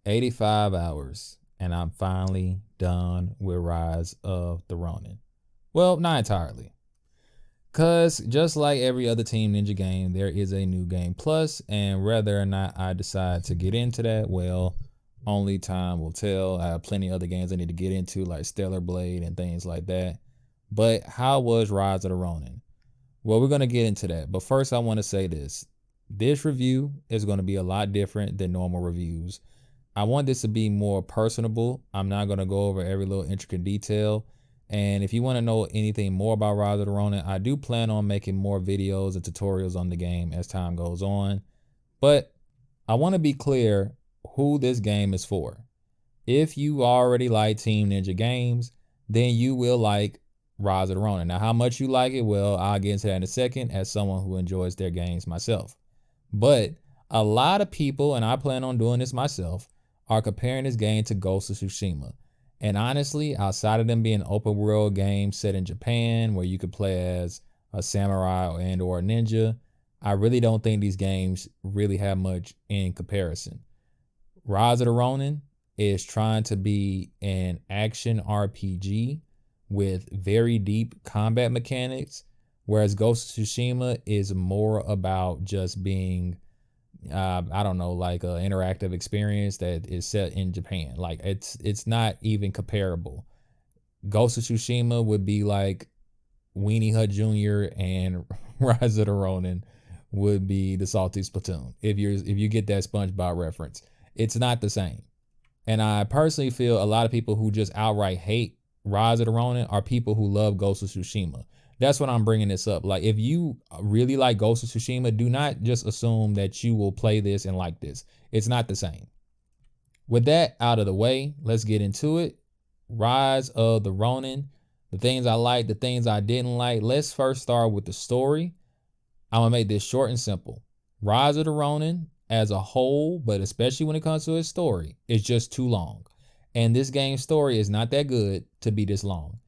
85 hours, and I'm finally done with Rise of the Ronin. Well, not entirely. Because just like every other Team Ninja game, there is a new game plus, and whether or not I decide to get into that, well, only time will tell. I have plenty of other games I need to get into, like Stellar Blade and things like that. But how was Rise of the Ronin? Well, we're going to get into that. But first, I want to say this. This review is going to be a lot different than normal reviews. I want this to be more personable. I'm not going to go over every little intricate detail. And if you want to know anything more about Rise of the Ronin, I do plan on making more videos and tutorials on the game as time goes on. But I want to be clear who this game is for. If you already like Team Ninja games, then you will like Rise of the Ronin. Now, how much you like it, well, I'll get into that in a second as someone who enjoys their games myself. But a lot of people, and I plan on doing this myself, are comparing this game to Ghost of Tsushima. And honestly, outside of them being open world games set in Japan where you could play as a samurai or a ninja, I really don't think these games really have much in comparison. Rise of the Ronin is trying to be an action RPG with very deep combat mechanics, whereas Ghost of Tsushima is more about just being I don't know, like an interactive experience that is set in Japan. Like it's not even comparable. Ghost of Tsushima would be like Weenie Hut Jr. and Rise of the Ronin would be the Salty Splatoon. If you get that SpongeBob reference, it's not the same. And I personally feel a lot of people who just outright hate Rise of the Ronin are people who love Ghost of Tsushima. That's what I'm bringing this up. Like, if you really like Ghost of Tsushima, do not just assume that you will play this and like this. It's not the same. With that out of the way, let's get into it. Rise of the Ronin, the things I liked, the things I didn't like. Let's first start with the story. I'm going to make this short and simple. Rise of the Ronin as a whole, but especially when it comes to its story, is just too long. And this game's story is not that good to be this long.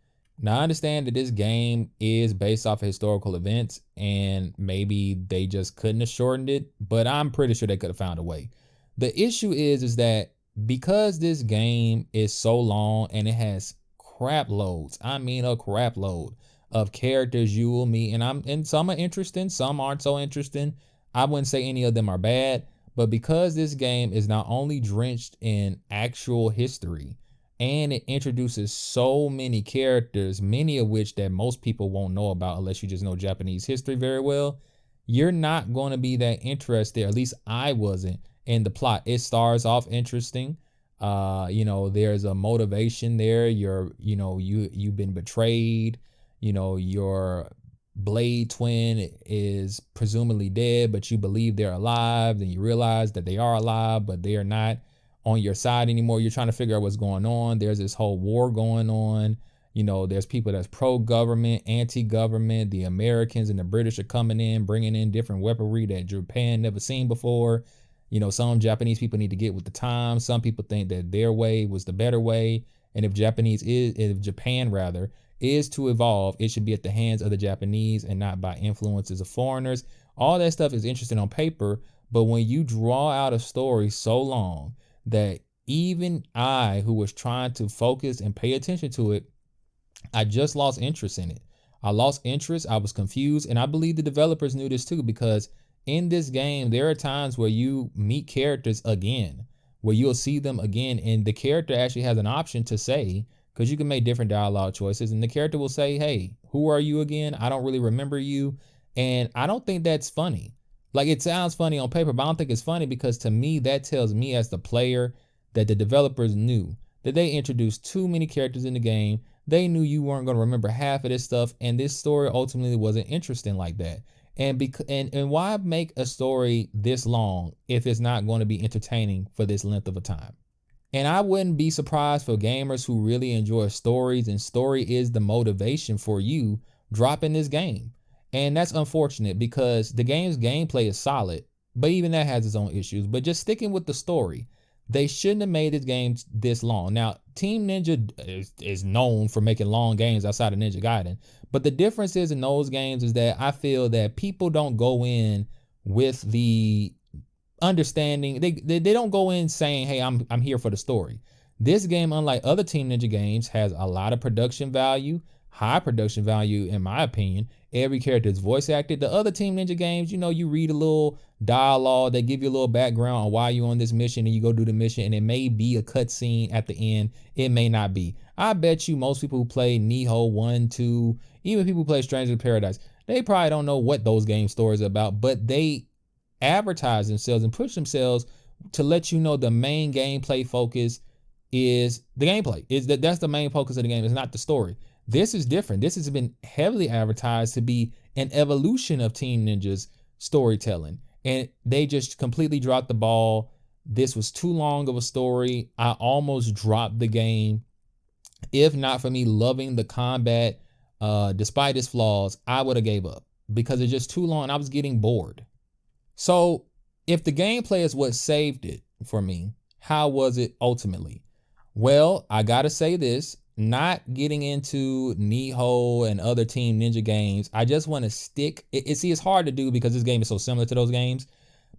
Now, I understand that this game is based off of historical events and maybe they just couldn't have shortened it, but I'm pretty sure they could have found a way. The issue is that because this game is so long and it has crap loads, I mean a crap load of characters you will meet, and some are interesting, some aren't so interesting. I wouldn't say any of them are bad, but because this game is not only drenched in actual history, and it introduces so many characters, many of which that most people won't know about unless you just know Japanese history very well, you're not going to be that interested, at least I wasn't, in the plot. It starts off interesting. There's a motivation there. You've been betrayed. Your Blade twin is presumably dead, but you believe they're alive. Then you realize that they are alive, but they are not on your side anymore. You're trying to figure out what's going on. There's this whole war going on. There's people that's pro-government, anti-government. The Americans and the British are coming in, bringing in different weaponry that Japan never seen before. Some Japanese people need to get with the times. Some people think that their way was the better way. And if Japan is to evolve, it should be at the hands of the Japanese and not by influences of foreigners. All that stuff is interesting on paper, but when you draw out a story so long that even I, who was trying to focus and pay attention to it, I just lost interest in it. I lost interest. I was confused. And I believe the developers knew this too, because in this game, there are times where you meet characters again, where you'll see them again. And the character actually has an option to say, because you can make different dialogue choices. And the character will say, hey, who are you again? I don't really remember you. And I don't think that's funny. Like, it sounds funny on paper, but I don't think it's funny, because to me, that tells me as the player that the developers knew that they introduced too many characters in the game. They knew you weren't going to remember half of this stuff, and this story ultimately wasn't interesting like that. And why make a story this long if it's not going to be entertaining for this length of a time? And I wouldn't be surprised for gamers who really enjoy stories, and story is the motivation for you dropping this game. And that's unfortunate, because the game's gameplay is solid, but even that has its own issues. But just sticking with the story, they shouldn't have made this game this long. Now, Team Ninja is known for making long games outside of Ninja Gaiden. But the difference is in those games is that I feel that people don't go in with the understanding. They don't go in saying, hey, I'm here for the story. This game, unlike other Team Ninja games, has a lot of production value, high production value, in my opinion. Every character is voice acted. The other Team Ninja games, you read a little dialogue, they give you a little background on why you're on this mission, and you go do the mission, and it may be a cutscene at the end. It may not be. I bet you most people who play Nihon 1, 2, even people who play Stranger in Paradise, they probably don't know what those game stories are about, but they advertise themselves and push themselves to let you know the main gameplay focus is the gameplay. That's the main focus of the game. It's not the story. This is different. This has been heavily advertised to be an evolution of Team Ninja's storytelling, and they just completely dropped the ball. This was too long of a story. I almost dropped the game. If not for me loving the combat, despite its flaws, I would have gave up because it's just too long. I was getting bored. So if the gameplay is what saved it for me, how was it ultimately? Well, I gotta say this, not getting into Nihon and other Team Ninja games, I just want to stick, see, it's hard to do because this game is so similar to those games,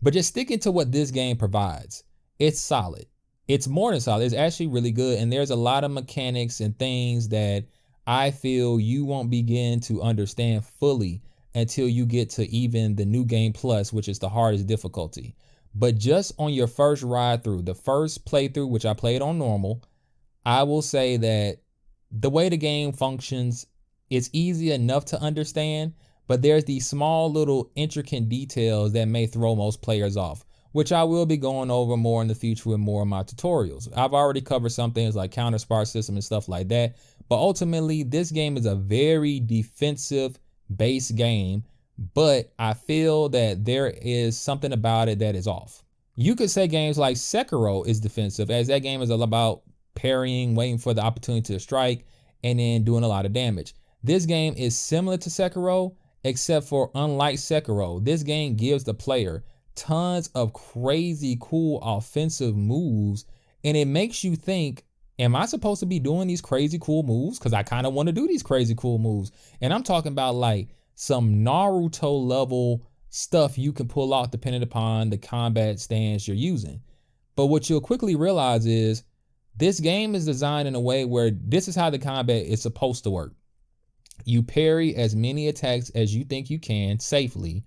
but just sticking to what this game provides. It's solid. It's more than solid. It's actually really good, and there's a lot of mechanics and things that I feel you won't begin to understand fully until you get to even the new game plus, which is the hardest difficulty. But just on your first ride through, the first playthrough, which I played on normal, I will say that the way the game functions, it's easy enough to understand, but there's these small little intricate details that may throw most players off, which I will be going over more in the future with more of my tutorials. I've already covered some things like counter spark system and stuff like that, but ultimately this game is a very defensive base game, but I feel that there is something about it that is off. You could say games like Sekiro is defensive, as that game is all about parrying, waiting for the opportunity to strike, and then doing a lot of damage. This game is similar to Sekiro, except for unlike Sekiro, this game gives the player tons of crazy cool offensive moves, and it makes you think, am I supposed to be doing these crazy cool moves? Because I kind of want to do these crazy cool moves. And I'm talking about like some Naruto level stuff you can pull off depending upon the combat stance you're using. But what you'll quickly realize is this game is designed in a way where this is how the combat is supposed to work. You parry as many attacks as you think you can safely,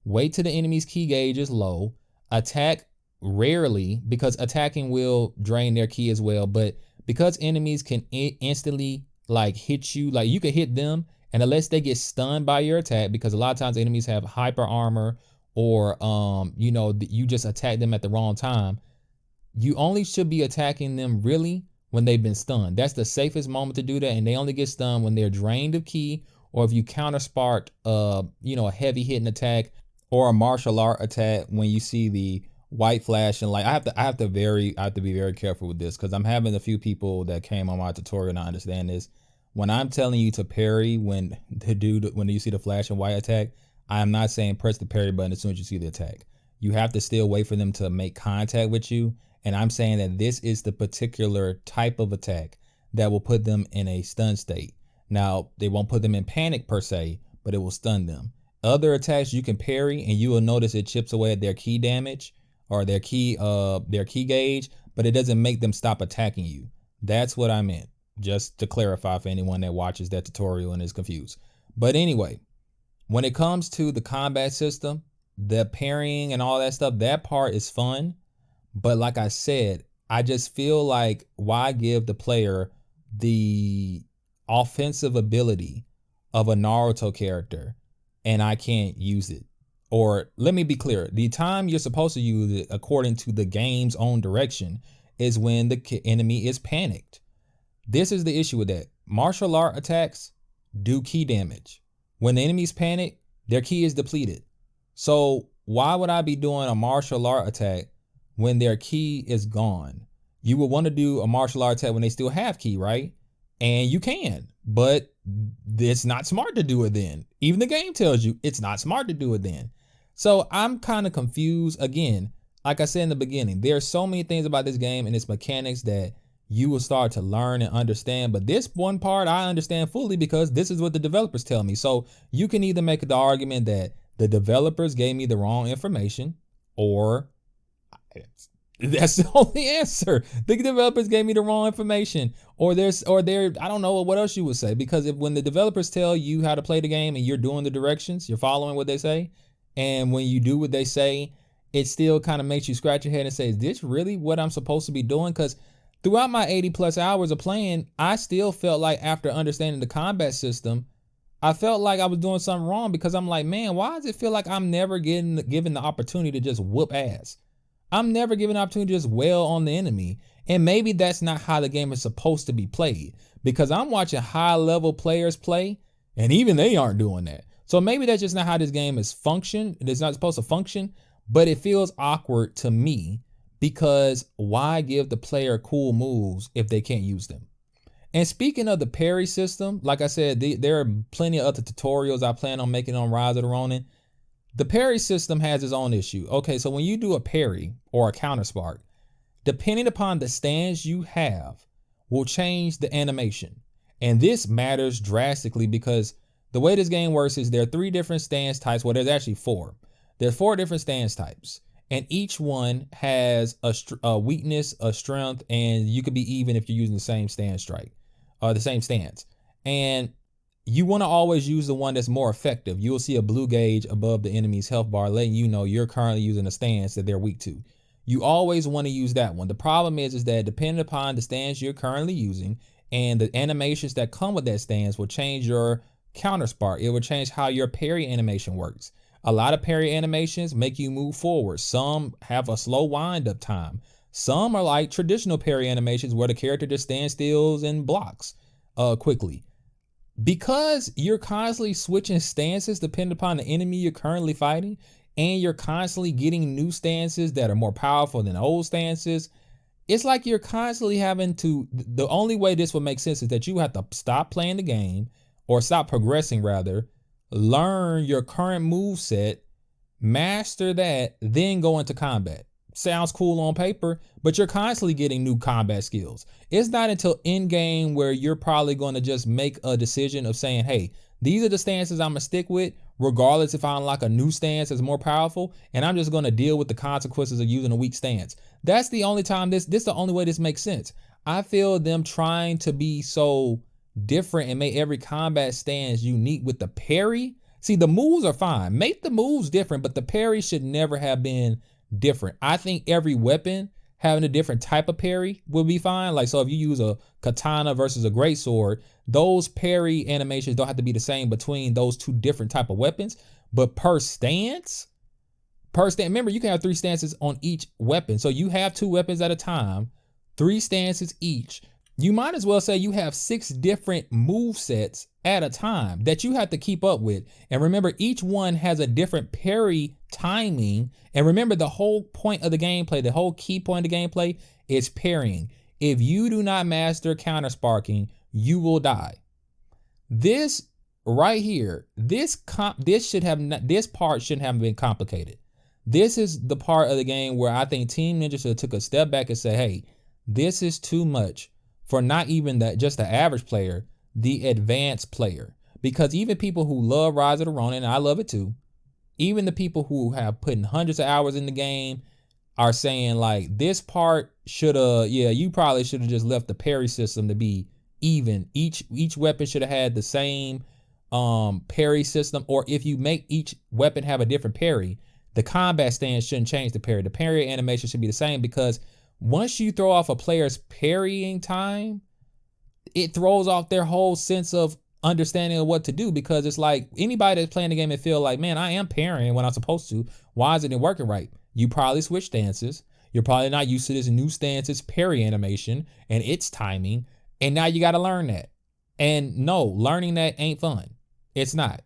wait till the enemy's ki gauge is low, attack rarely because attacking will drain their ki as well, but because enemies can instantly like hit you, like you can hit them, and unless they get stunned by your attack, because a lot of times enemies have hyper armor or you just attack them at the wrong time, you only should be attacking them really when they've been stunned. That's the safest moment to do that, and they only get stunned when they're drained of ki, or if you counter spark a heavy hitting attack or a martial art attack when you see the white flash. And like I have to be very careful with this because I'm having a few people that came on my tutorial and I understand this. When I'm telling you to parry when you see the flash and white attack, I am not saying press the parry button as soon as you see the attack. You have to still wait for them to make contact with you. And I'm saying that this is the particular type of attack that will put them in a stun state. Now, they won't put them in panic per se, but it will stun them. Other attacks you can parry and you will notice it chips away at their ki damage or their ki gauge, but it doesn't make them stop attacking you. That's what I meant, just to clarify for anyone that watches that tutorial and is confused. But anyway, when it comes to the combat system, the parrying and all that stuff, that part is fun. But like I said, I just feel like why give the player the offensive ability of a Naruto character and I can't use it? Or let me be clear, the time you're supposed to use it according to the game's own direction is when the enemy is panicked. This is the issue with that. Martial art attacks do ki damage. When the enemy's panicked, their ki is depleted. So why would I be doing a martial art attack when their ki is gone? You would want to do a martial art attack when they still have ki, right? And you can, but it's not smart to do it then. Even the game tells you it's not smart to do it then. So I'm kind of confused. Again, like I said in the beginning, there are so many things about this game and its mechanics that you will start to learn and understand. But this one part I understand fully because this is what the developers tell me. So you can either make the argument that the developers gave me the wrong information, or That's the only answer. The developers gave me the wrong information, or I don't know what else you would say, because when the developers tell you how to play the game and you're doing the directions, you're following what they say, and when you do what they say, it still kind of makes you scratch your head and say, is this really what I'm supposed to be doing? Because throughout my 80 plus hours of playing, I still felt like, after understanding the combat system, I felt like I was doing something wrong, because I'm like, man, why does it feel like I'm never given the opportunity to just whoop ass? I'm never given an opportunity to just wail on the enemy. And maybe that's not how the game is supposed to be played, because I'm watching high level players play and even they aren't doing that. So maybe that's just not how this game is function. It's not supposed to function, but it feels awkward to me, because why give the player cool moves if they can't use them? And speaking of the parry system, like I said, there are plenty of other tutorials I plan on making on Rise of the Ronin. The parry system has its own issue. Okay, so when you do a parry or a counter spark, depending upon the stance you have, will change the animation. And this matters drastically, because the way this game works is there are 3 different stance types. Well, there's actually 4. There's 4 different stance types, and each one has a weakness, a strength, and you could be even if you're using the same stance strike, or the same stance. And you want to always use the one that's more effective. You'll see a blue gauge above the enemy's health bar letting you know you're currently using a stance that they're weak to. You always want to use that one. The problem is that depending upon the stance you're currently using and the animations that come with that stance will change your counter spark. It will change how your parry animation works. A lot of parry animations make you move forward. Some have a slow wind up time. Some are like traditional parry animations where the character just stands still and blocks quickly. Because you're constantly switching stances depending upon the enemy you're currently fighting, and you're constantly getting new stances that are more powerful than old stances, it's like you're constantly having to, the only way this would make sense is that you have to stop playing the game, or stop progressing rather, learn your current move set, master that, then go into combat. Sounds cool on paper, but you're constantly getting new combat skills. It's not until in game where you're probably going to just make a decision of saying, hey, these are the stances I'm gonna stick with, regardless if I unlock a new stance that's more powerful, and I'm just gonna deal with the consequences of using a weak stance. That's the only time this the only way this makes sense. I feel them trying to be so different and make every combat stance unique with the parry. See, the moves are fine. Make the moves different, but the parry should never have been different. I think every weapon having a different type of parry will be fine. Like, so if you use a katana versus a greatsword, those parry animations don't have to be the same between those 2 different type of weapons. But per stance, remember, you can have 3 stances on each weapon. So you have 2 weapons at a time, 3 stances each. You might as well say you have 6 different move sets at a time that you have to keep up with. And remember, each one has a different parry timing. And remember, the whole point of the gameplay, the whole key point of the gameplay is parrying. If you do not master counter sparking, you will die. This right here, this part shouldn't have been complicated. This is the part of the game where I think Team Ninja should have took a step back and say, hey, this is too much for not even just the average player, the advanced player. Because even people who love Rise of the Ronin, and I love it too, even the people who have put in hundreds of hours in the game are saying like, this part you probably should have just left the parry system to be even. Each weapon should have had the same parry system, or if you make each weapon have a different parry, the combat stance shouldn't change the parry. The parry animation should be the same, because once you throw off a player's parrying time, it throws off their whole sense of understanding of what to do. Because it's like anybody that's playing the game and feel like, man, I am parrying when I'm supposed to. Why isn't it working right? You probably switch stances. You're probably not used to this new stance's parry animation and its timing. And now you got to learn that. And no, learning that ain't fun. It's not.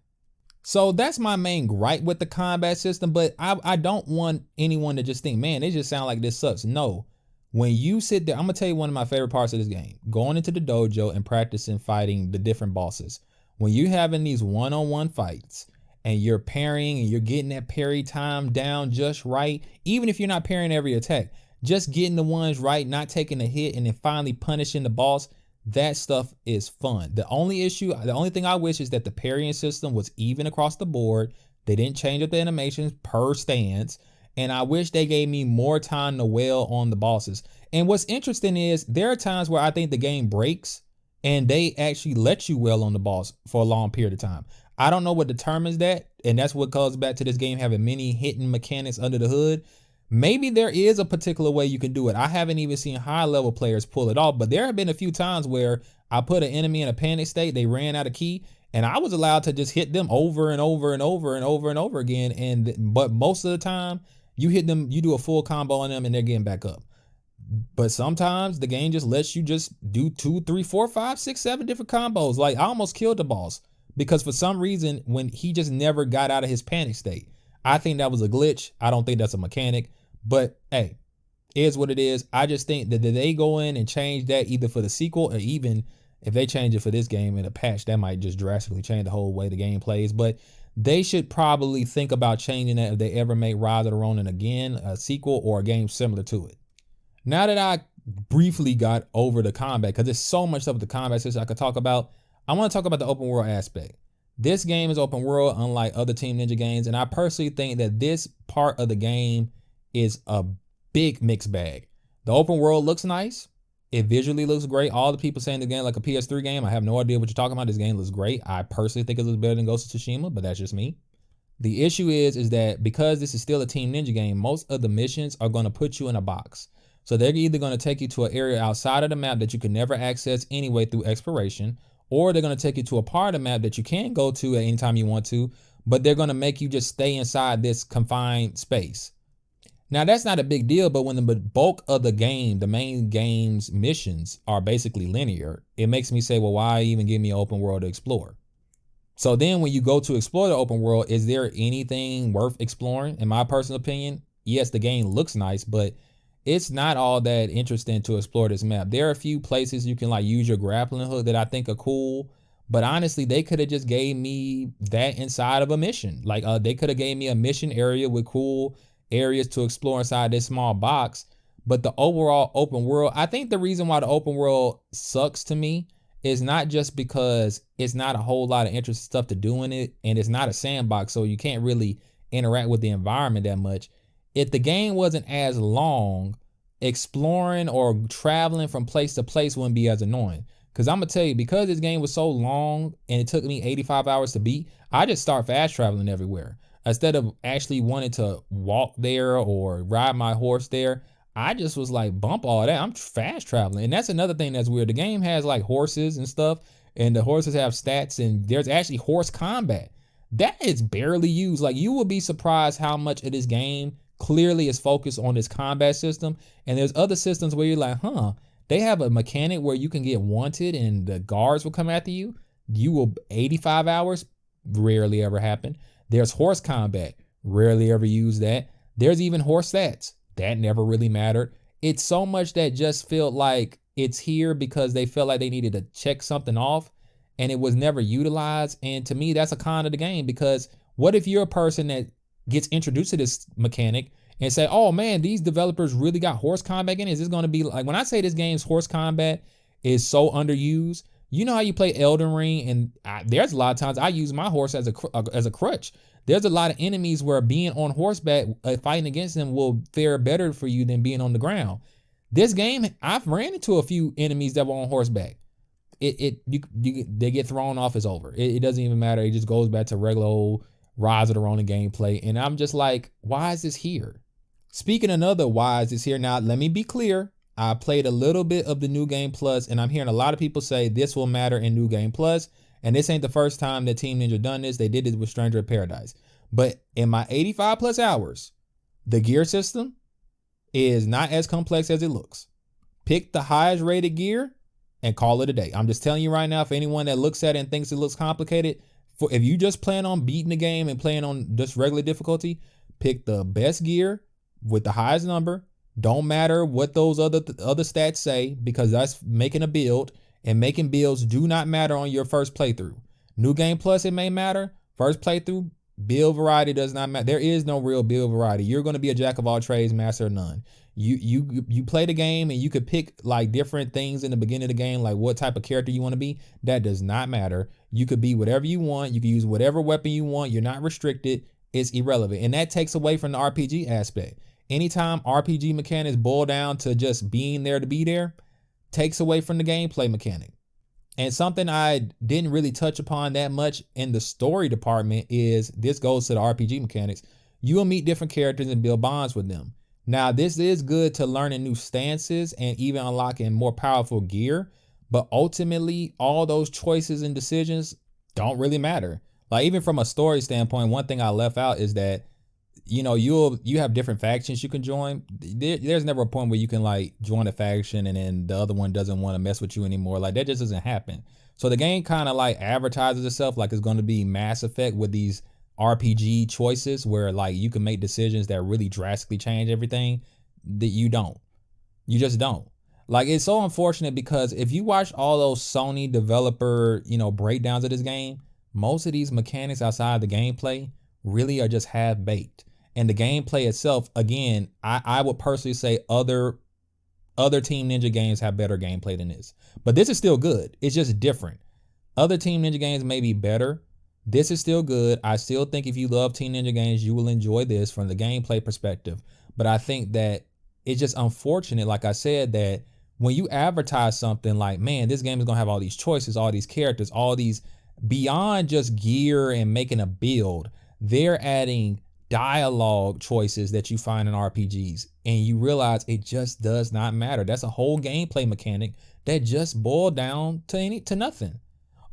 So that's my main gripe with the combat system. But I don't want anyone to just think, man, it just sounds like this sucks. No. When you sit there, I'm going to tell you one of my favorite parts of this game. Going into the dojo and practicing fighting the different bosses. When you're having these one-on-one fights and you're parrying and you're getting that parry time down just right, even if you're not parrying every attack, just getting the ones right, not taking a hit, and then finally punishing the boss, that stuff is fun. The only thing I wish is that the parrying system was even across the board. They didn't change up the animations per stance. And I wish they gave me more time to wail on the bosses. And what's interesting is there are times where I think the game breaks and they actually let you wail on the boss for a long period of time. I don't know what determines that. And that's what goes back to this game having many hidden mechanics under the hood. Maybe there is a particular way you can do it. I haven't even seen high level players pull it off, but there have been a few times where I put an enemy in a panic state, they ran out of key, and I was allowed to just hit them over and over and over and over and over again. But most of the time, you hit them, you do a full combo on them and they're getting back up. But sometimes the game just lets you just do 2, 3, 4, 5, 6, 7 different combos. Like I almost killed the boss because for some reason, when he just never got out of his panic state, I think that was a glitch. I don't think that's a mechanic, but hey, is what it is. I just think that they go in and change that either for the sequel or even if they change it for this game in a patch, that might just drastically change the whole way the game plays. But they should probably think about changing that if they ever make Rise of the Ronin again, a sequel or a game similar to it. Now that I briefly got over the combat, because there's so much stuff with the combat system I could talk about, I want to talk about the open world aspect. This game is open world, unlike other Team Ninja games, and I personally think that this part of the game is a big mixed bag. The open world looks nice. It visually looks great. All the people saying the game like a PS3 game, I have no idea what you're talking about. This game looks great. I personally think it looks better than Ghost of Tsushima, but that's just me. The issue is that because this is still a Team Ninja game, most of the missions are going to put you in a box. So they're either going to take you to an area outside of the map that you can never access anyway through exploration, or they're going to take you to a part of the map that you can go to at any time you want to, but they're going to make you just stay inside this confined space. Now that's not a big deal, but when the bulk of the game, the main game's missions are basically linear, it makes me say, well, why even give me an open world to explore? So then when you go to explore the open world, is there anything worth exploring? In my personal opinion, yes, the game looks nice, but it's not all that interesting to explore this map. There are a few places you can like use your grappling hook that I think are cool, but honestly, they could have just gave me that inside of a mission. Like they could have gave me a mission area with cool areas to explore inside this small box. But the overall open world, I think the reason why the open world sucks to me is not just because it's not a whole lot of interesting stuff to do in it, and it's not a sandbox, so you can't really interact with the environment that much. If the game wasn't as long, exploring or traveling from place to place wouldn't be as annoying. Because I'm going to tell you, because this game was so long and it took me 85 hours to beat, I just start fast traveling everywhere. Instead of actually wanting to walk there or ride my horse there, I just was like, bump all that. I'm fast traveling. And that's another thing that's weird. The game has like horses and stuff, and the horses have stats, and there's actually horse combat. That is barely used. Like, you will be surprised how much of this game clearly is focused on this combat system. And there's other systems where you're like, they have a mechanic where you can get wanted and the guards will come after you. You will 85 hours, rarely ever happen. There's horse combat, rarely ever use that. There's even horse stats, that never really mattered. It's so much that just felt like it's here because they felt like they needed to check something off, and it was never utilized. And to me, that's a con of the game, because what if you're a person that gets introduced to this mechanic and say, oh man, these developers really got horse combat in it? Is this going to be like, when I say this game's horse combat is so underused, you know how you play Elden Ring, and there's a lot of times I use my horse as a crutch. There's a lot of enemies where being on horseback, fighting against them will fare better for you than being on the ground. This game, I've ran into a few enemies that were on horseback. They get thrown off, it's over. It doesn't even matter. It just goes back to regular old Rise of the Ronin gameplay. And I'm just like, why is this here? Speaking of another why is this here, now let me be clear. I played a little bit of the New Game Plus, and I'm hearing a lot of people say this will matter in New Game Plus. And this ain't the first time that Team Ninja done this. They did it with Stranger of Paradise. But in my 85 plus hours, the gear system is not as complex as it looks. Pick the highest rated gear and call it a day. I'm just telling you right now, for anyone that looks at it and thinks it looks complicated, if you just plan on beating the game and playing on just regular difficulty, pick the best gear with the highest number. Don't matter what those other stats say, because that's making a build, and making builds do not matter on your first playthrough. New Game Plus, it may matter. First playthrough, build variety does not matter. There is no real build variety. You're going to be a jack of all trades, master of none. You play the game and you could pick like different things in the beginning of the game, like what type of character you want to be. That does not matter. You could be whatever you want. You can use whatever weapon you want. You're not restricted. is irrelevant. And that takes away from the RPG aspect. Anytime RPG mechanics boil down to just being there to be there, takes away from the gameplay mechanic. And something I didn't really touch upon that much in the story department is, this goes to the RPG mechanics. You will meet different characters and build bonds with them. Now, this is good to learning new stances and even unlocking more powerful gear, but ultimately, all those choices and decisions don't really matter. Like, even from a story standpoint, one thing I left out is that, you know, you have different factions you can join. There's never a point where you can like join a faction and then the other one doesn't want to mess with you anymore. Like, that just doesn't happen. So the game kind of like advertises itself like it's going to be Mass Effect with these RPG choices where like you can make decisions that really drastically change everything. That you don't. You just don't. Like, it's so unfortunate because if you watch all those Sony developer, you know, breakdowns of this game, most of these mechanics outside the gameplay really are just half baked. And the gameplay itself, again, I would personally say other Team Ninja games have better gameplay than this. But this is still good. It's just different. Other Team Ninja games may be better. This is still good. I still think if you love Team Ninja games, you will enjoy this from the gameplay perspective. But I think that it's just unfortunate, like I said, that when you advertise something like, man, this game is going to have all these choices, all these characters, all these beyond just gear and making a build, they're adding dialogue choices that you find in RPGs, and you realize it just does not matter. That's a whole gameplay mechanic that just boiled down to nothing.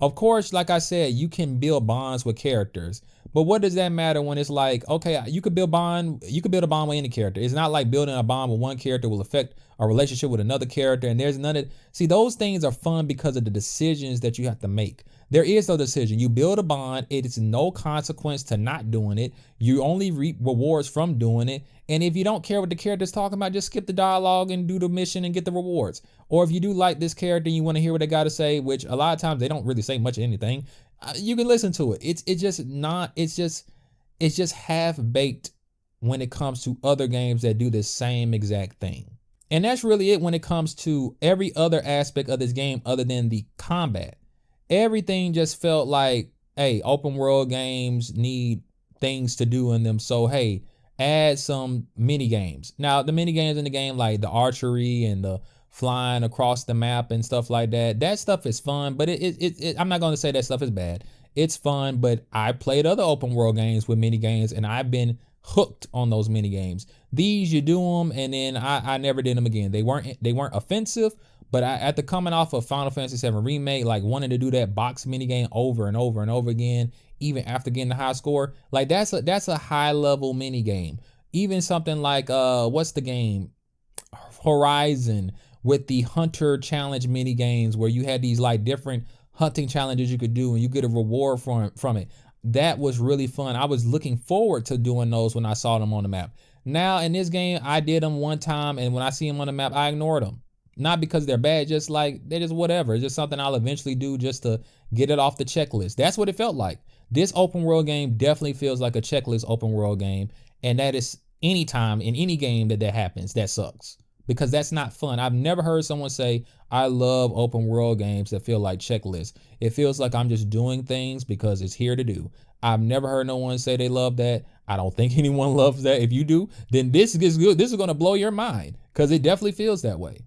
Of course, like I said, you can build bonds with characters, but what does that matter when it's like, okay, you could build a bond with any character. It's not like building a bond with one character will affect a relationship with another character, and there's none of, see, those things are fun because of the decisions that you have to make. There is no decision. You build a bond. It is no consequence to not doing it. You only reap rewards from doing it. And if you don't care what the character's talking about, just skip the dialogue and do the mission and get the rewards. Or if you do like this character and you want to hear what they got to say, which a lot of times they don't really say much of anything, you can listen to it. It's just half baked when it comes to other games that do the same exact thing. And that's really it when it comes to every other aspect of this game other than the combat. Everything just felt like, hey, open world games need things to do in them. So, hey, add some mini games. Now, the mini games in the game, like the archery and the flying across the map and stuff like that, that stuff is fun, but I'm not going to say that stuff is bad. It's fun, but I played other open world games with mini games and I've been hooked on those mini games. These, you do them and then I never did them again. They weren't offensive. But after coming off of Final Fantasy VII Remake, like wanting to do that box mini game over and over and over again, even after getting the high score, like that's a high level mini game. Even something like what's the game, Horizon, with the Hunter Challenge mini games where you had these like different hunting challenges you could do and you get a reward from it. That was really fun. I was looking forward to doing those when I saw them on the map. Now in this game, I did them one time, and when I see them on the map, I ignored them. Not because they're bad, just like they're just whatever. It's just something I'll eventually do just to get it off the checklist. That's what it felt like. This open world game definitely feels like a checklist open world game. And that is anytime in any game that happens, that sucks. Because that's not fun. I've never heard someone say, I love open world games that feel like checklists. It feels like I'm just doing things because it's here to do. I've never heard no one say they love that. I don't think anyone loves that. If you do, then this is good. This is going to blow your mind because it definitely feels that way.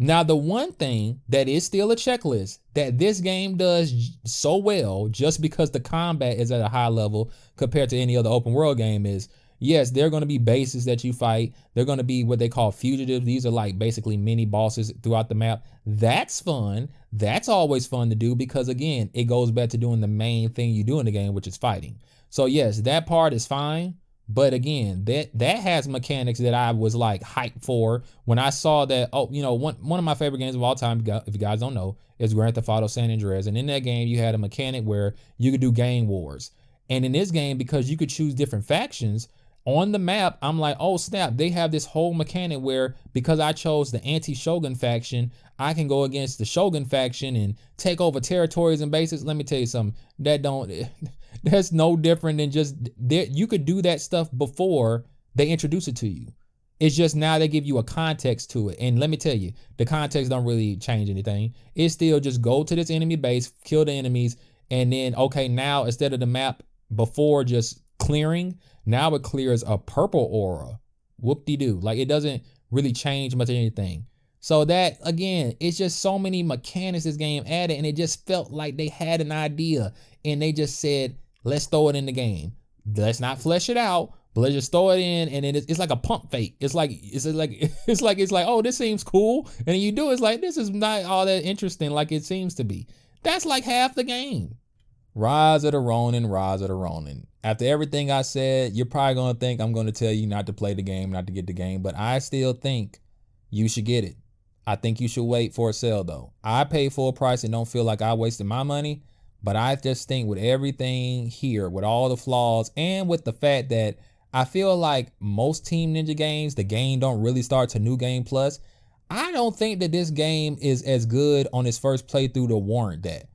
Now, the one thing that is still a checklist that this game does so well, just because the combat is at a high level compared to any other open world game, is, yes, there are going to be bases that you fight. They're going to be what they call fugitives. These are like basically mini bosses throughout the map. That's fun. That's always fun to do because, again, it goes back to doing the main thing you do in the game, which is fighting. So, yes, that part is fine. But again, that has mechanics that I was like hyped for when I saw that. Oh, you know, one of my favorite games of all time, if you guys don't know, is Grand Theft Auto San Andreas. And in that game, you had a mechanic where you could do gang wars. And in this game, because you could choose different factions on the map, I'm like, oh snap, they have this whole mechanic where because I chose the anti-Shogun faction, I can go against the Shogun faction and take over territories and bases. Let me tell you something, that's no different than just, you could do that stuff before they introduce it to you. It's just now they give you a context to it. And let me tell you, the context don't really change anything. It's still just go to this enemy base, kill the enemies, and then, okay, now instead of the map before just clearing, Now it clears a purple aura. Whoop-de-doo. Like, it doesn't really change much of anything. So that, again, it's just so many mechanics this game added, and it just felt like they had an idea and they just said, let's throw it in the game. Let's not flesh it out, but let's just throw it in, and then it's like a pump fake. It's like, oh, this seems cool. And then you do, it's like, this is not all that interesting like it seems to be. That's like half the game. Rise of the Ronin, Rise of the Ronin. After everything I said, you're probably going to think I'm going to tell you not to play the game, not to get the game, but I still think you should get it. I think you should wait for a sale though. I paid full price and don't feel like I wasted my money, but I just think with everything here, with all the flaws and with the fact that I feel like most Team Ninja games, the game don't really start to New Game Plus. I don't think that this game is as good on its first playthrough to warrant that.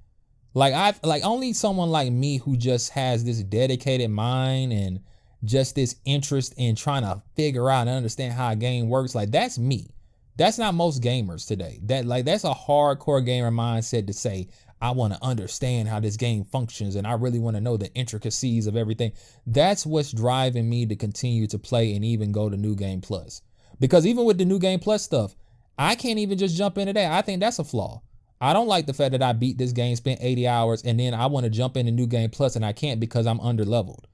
Like only someone like me who just has this dedicated mind and just this interest in trying to figure out and understand how a game works. Like, that's me. That's not most gamers today. That's a hardcore gamer mindset to say, I want to understand how this game functions and I really want to know the intricacies of everything. That's what's driving me to continue to play and even go to New Game Plus. Because even with the New Game Plus stuff, I can't even just jump into that. I think that's a flaw. I don't like the fact that I beat this game, spent 80 hours, and then I want to jump into New Game Plus and I can't because I'm under leveled.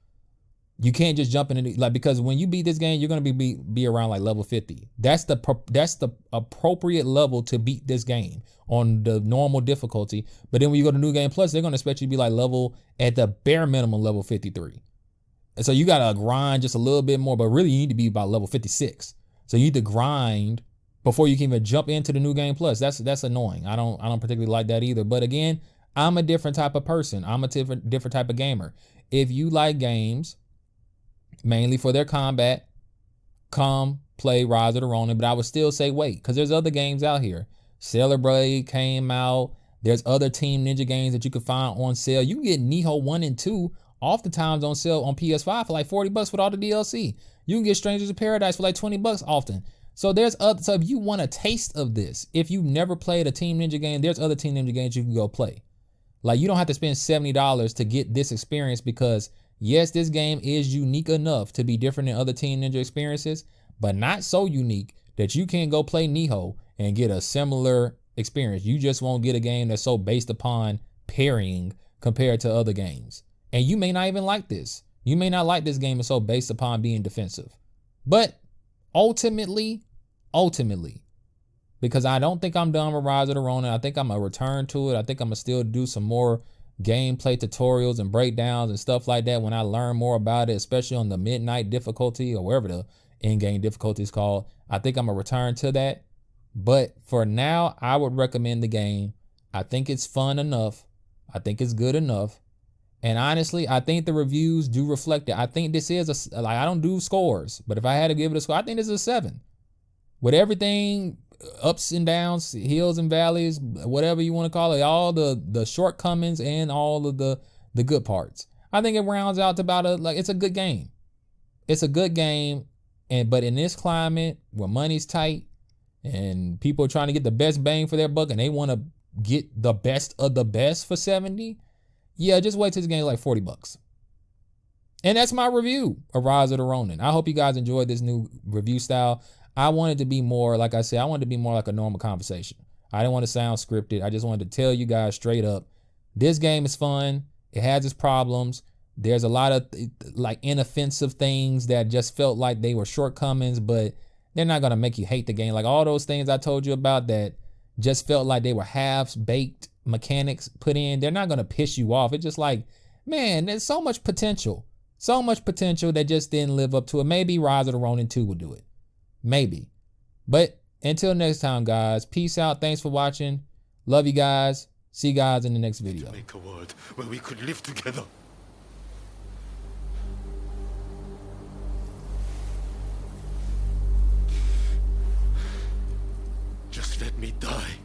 You can't just jump into, like, because when you beat this game, you're going to be around like level 50. That's the appropriate level to beat this game on the normal difficulty. But then when you go to New Game Plus, they're going to expect you to be like level, at the bare minimum, level 53. And so you got to grind just a little bit more, but really you need to be about level 56. So you need to grind before you can even jump into the New Game Plus. That's annoying. I don't particularly like that either. But again, I'm a different type of person. I'm a different type of gamer. If you like games mainly for their combat, come play Rise of the Ronin. But I would still say wait, because there's other games out here. Sailor Blade came out. There's other Team Ninja games that you can find on sale. You can get Nihon 1 and 2 oftentimes on sale on PS5 for like $40 with all the DLC. You can get Strangers of Paradise for like $20 often. So so if you want a taste of this, if you've never played a Team Ninja game, there's other Team Ninja games you can go play. Like, you don't have to spend $70 to get this experience, because yes, this game is unique enough to be different than other Team Ninja experiences, but not so unique that you can't go play Nihon and get a similar experience. You just won't get a game that's so based upon parrying compared to other games. And you may not even like this. You may not like this game that's so based upon being defensive. But ultimately, because I don't think I'm done with Rise of the Ronin, I think I'm gonna return to it. I think I'm gonna still do some more gameplay tutorials and breakdowns and stuff like that when I learn more about it, especially on the midnight difficulty or wherever the in-game difficulty is called. I think I'm gonna return to that. But for now, I would recommend the game. I think it's fun enough. I think it's good enough. And honestly, I think the reviews do reflect it. I think this is like, I don't do scores, but if I had to give it a score, I think this is a 7. With everything, ups and downs, hills and valleys, whatever you want to call it, all the shortcomings and all of the good parts, I think it rounds out to about it's a good game. It's a good game, but in this climate where money's tight and people are trying to get the best bang for their buck and they want to get the best of the best for 70, yeah, just wait till this game is like $40. And that's my review of Rise of the Ronin. I hope you guys enjoyed this new review style. I wanted to be more, like I said, I wanted to be more like a normal conversation. I didn't want to sound scripted. I just wanted to tell you guys straight up, this game is fun. It has its problems. There's a lot of like inoffensive things that just felt like they were shortcomings, but they're not going to make you hate the game. Like all those things I told you about that just felt like they were half-baked mechanics put in, they're not going to piss you off. It's just like, man, there's so much potential that just didn't live up to it. Maybe Rise of the Ronin 2 will do it. Maybe. But until next time, guys, peace out. Thanks for watching. Love you guys. See you guys in the next video. To make a world where we could live together. Just let me die.